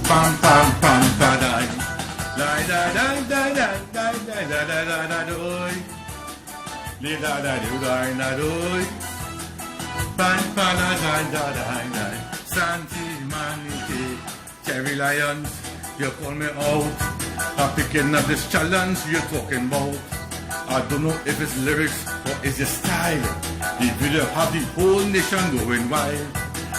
Pam pam pam pa da da da da da da da da da da da da doy. Li da da do da da doy. Pam pa da da da da da. Santi Manike, Terry Lyons, you call me out. I'm picking up this challenge you're talking about. I don't know if it's lyrics or it's your style. The video have the whole nation going wild.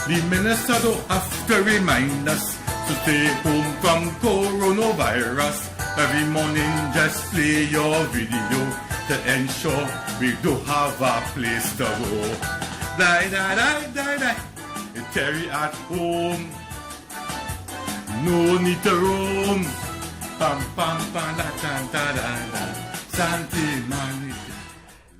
The minister don't have to remind us to stay home from coronavirus. Every morning just play your video to ensure we do have a place to go. Die, die, die, die, die. Terry at home. No need to roam. Pam, pam, pam, da, da, da, da, da. Santi Manike.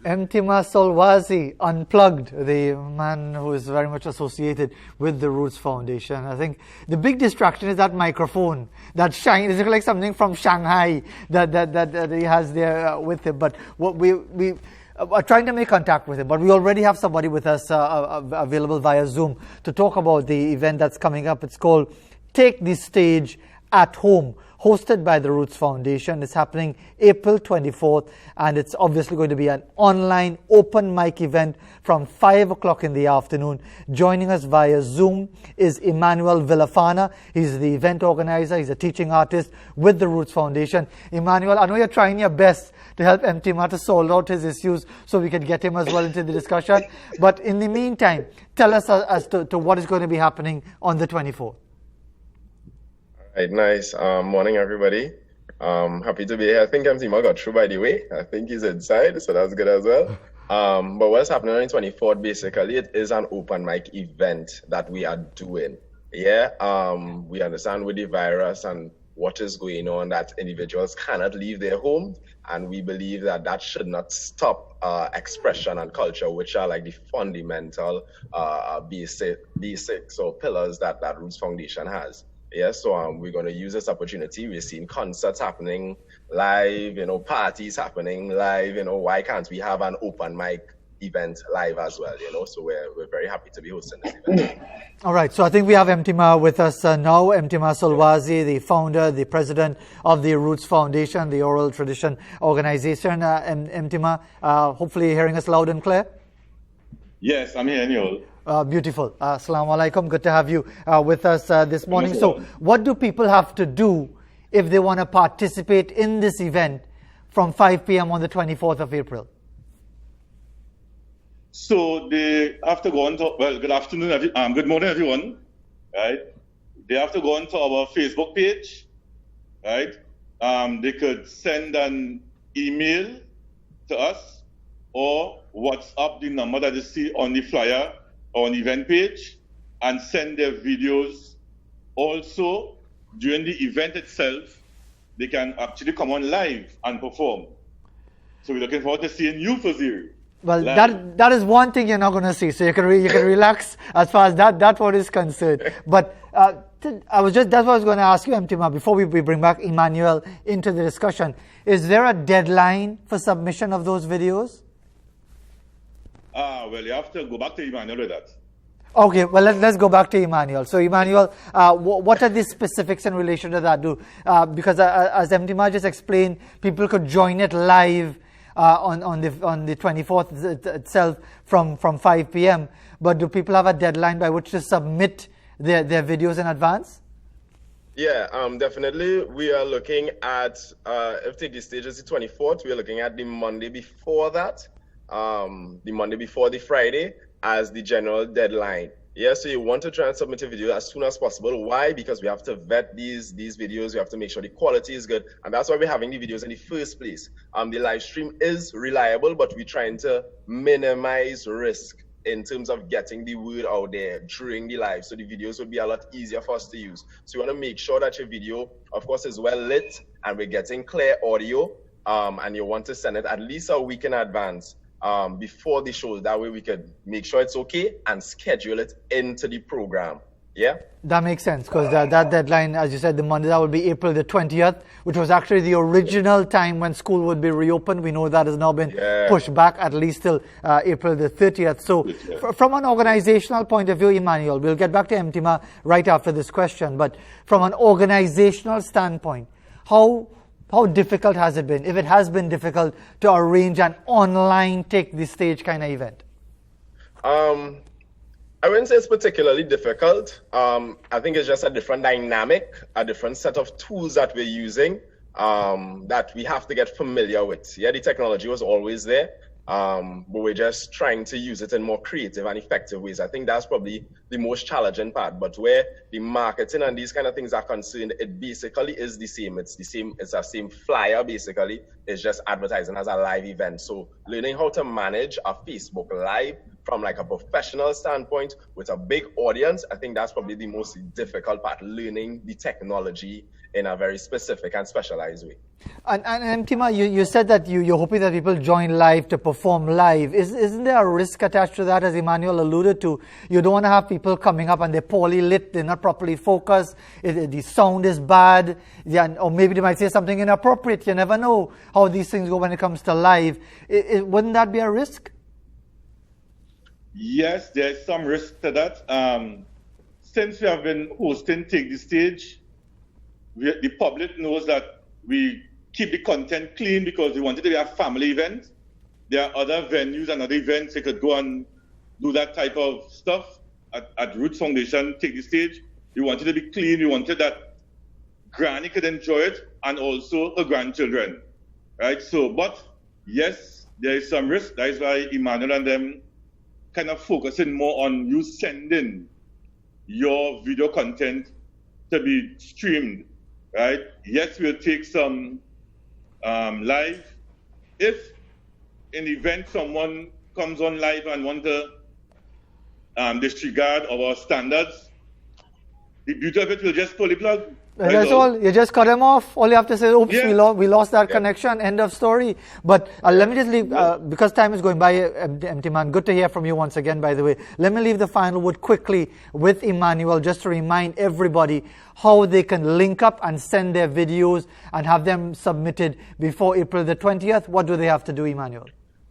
Mtima Solwazi, Unplugged, the man who is very much associated with the Roots Foundation. I think the big distraction is that microphone, that shine. It's like something from Shanghai that he has there with him. But what we are trying to make contact with him, but we already have somebody with us available via Zoom to talk about the event that's coming up. It's called Take the Stage at Home, hosted by the Roots Foundation. It's happening April 24th, and it's obviously going to be an online open mic event from 5 o'clock in the afternoon. Joining us via Zoom is Emmanuel Villafana. He's the event organizer. He's a teaching artist with the Roots Foundation. Emmanuel, I know you're trying your best to help Mtima to solve out his issues so we can get him as well into the discussion. But in the meantime, tell us as to what is going to be happening on the 24th. Right, nice. Morning, everybody. Happy to be here. I think Mtima got through, by the way. I think he's inside, so that's good as well. But what's happening on the 24th, basically, it is an open mic event that we are doing. Yeah, we understand with the virus and what is going on that individuals cannot leave their homes, and we believe that that should not stop expression and culture, which are like the fundamental basics or pillars that Roots Foundation has. Yeah, so we're going to use this opportunity. We're seeing concerts happening live, parties happening live. Why can't we have an open mic event live as well? So we're very happy to be hosting this event. All right, so I think we have Mtima with us now. Mtima Solwazi, the founder, the president of the Roots Foundation, the oral tradition organization. Mtima, hopefully you're hearing us loud and clear. Yes, I'm hearing you all. Beautiful. Assalamu alaikum. Good to have you with us this morning. So what do people have to do if they want to participate in this event from 5 p.m. on the 24th of April? So they have to go on to, good afternoon, good morning, everyone, right? They have to go on to our Facebook page, right? They could send an email to us or WhatsApp the number that you see on the flyer on the event page and send their videos. Also, during the event itself, they can actually come on live and perform. So we're looking forward to seeing you, Faziri. Well, that is one thing you're not going to see. So you can relax as far as that one is concerned. But that's what I was going to ask you, Mtima, before we bring back Emmanuel into the discussion. Is there a deadline for submission of those videos? Well, you have to go back to Emmanuel with that. Okay, well, let's go back to Emmanuel. So, Emmanuel, what are the specifics in relation to that? Because as Mtima just explained, people could join it live on the 24th itself from 5 p.m. But do people have a deadline by which to submit their videos in advance? Yeah, definitely. We are looking at, if Take the Stage is the 24th, we are looking at the Monday before that. The Monday before the Friday as the general deadline. Yeah, so you want to try and submit a video as soon as possible. Why? Because we have to vet these videos. We have to make sure the quality is good. And that's why we're having the videos in the first place. The live stream is reliable, but we're trying to minimize risk in terms of getting the word out there during the live. So the videos will be a lot easier for us to use. So you want to make sure that your video, of course, is well lit and we're getting clear audio. And you want to send it at least a week in advance. Before the show, that way we could make sure it's okay and schedule it into the program. Yeah. That makes sense, because that deadline, as you said, the Monday, that would be April the 20th, which was actually the original time when school would be reopened. We know that has now been pushed back at least till April the 30th. So from an organizational point of view, Emmanuel, we'll get back to MTMA right after this question, but from an organizational standpoint, how difficult has it been, if it has been difficult, to arrange an online take the stage kind of event? I wouldn't say it's particularly difficult. I think it's just a different dynamic, a different set of tools that we're using that we have to get familiar with. Yeah, the technology was always there, but we're just trying to use it in more creative and effective ways. I think that's probably the most challenging part. But where the marketing and these kind of things are concerned, it basically is the same. It's a same flyer basically. It's just advertising as a live event. So learning how to manage a Facebook Live from like a professional standpoint with a big audience, I think that's probably the most difficult part, learning the technology in a very specific and specialized way. And Mtima, you said that you're hoping that people join live to perform live. Isn't there a risk attached to that, as Emmanuel alluded to? You don't want to have people coming up and they're poorly lit, they're not properly focused, the sound is bad, or maybe they might say something inappropriate. You never know how these things go when it comes to live. Wouldn't that be a risk? Yes, there's some risk to that. Since we have been hosting Take the Stage, the public knows that we keep the content clean because we wanted to be a family event. There are other venues and other events they could go and do that type of stuff. At Roots Foundation, Take the Stage, we wanted to be clean. We wanted that Granny could enjoy it and also her grandchildren, right? So, but yes, there is some risk. That is why Emmanuel and them kind of focusing more on you sending your video content to be streamed, right? Yes, we'll take some live. If in the event someone comes on live and want to disregard our standards, the beauty of it will just pull the plug. That's all. You just cut them off. All you have to say, oops, we lost that connection. End of story. But let me just leave, because time is going by, Empty Man. Good to hear from you once again, by the way. Let me leave the final word quickly with Emmanuel, just to remind everybody how they can link up and send their videos and have them submitted before April the 20th. What do they have to do, Emmanuel?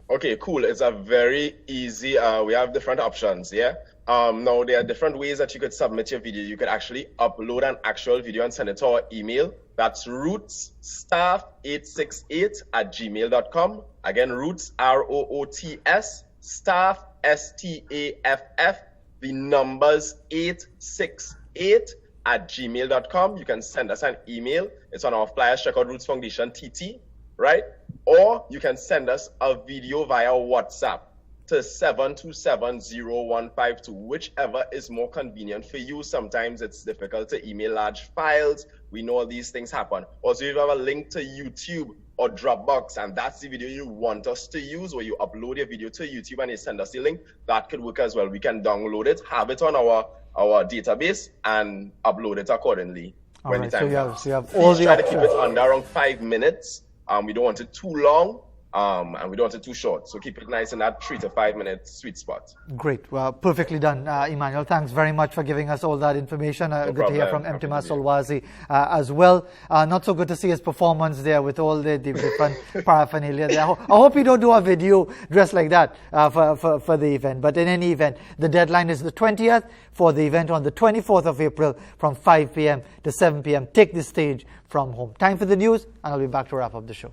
Okay, cool. It's a very easy, we have different options, yeah? Now, there are different ways that you could submit your video. You could actually upload an actual video and send it to our email. That's rootsstaff868@gmail.com. Again, roots, ROOTS, staff, STAFF, the numbers 868@gmail.com. You can send us an email. It's on our flyers. Check out Roots Foundation TT, right? Or you can send us a video via WhatsApp to 7270152, whichever is more convenient for you. Sometimes it's difficult to email large files. We know all these things happen. Also, if you have a link to YouTube or Dropbox, and that's the video you want us to use, or you upload your video to YouTube and you send us the link, that could work as well. We can download it, have it on our database, and upload it accordingly. All right, so you have all the options. Try to keep it under around 5 minutes. We don't want it too long. And we don't want it too short. So keep it nice in that 3 to 5 minute sweet spot. Great. Well, perfectly done, Emmanuel. Thanks very much for giving us all that information. Good to hear from Mtima Solwazi as well. Not so good to see his performance there with all the different paraphernalia there. I hope you don't do a video dressed like that for the event. But in any event, the deadline is the 20th for the event on the 24th of April from 5 p.m. to 7 p.m. Take the stage from home. Time for the news, and I'll be back to wrap up the show.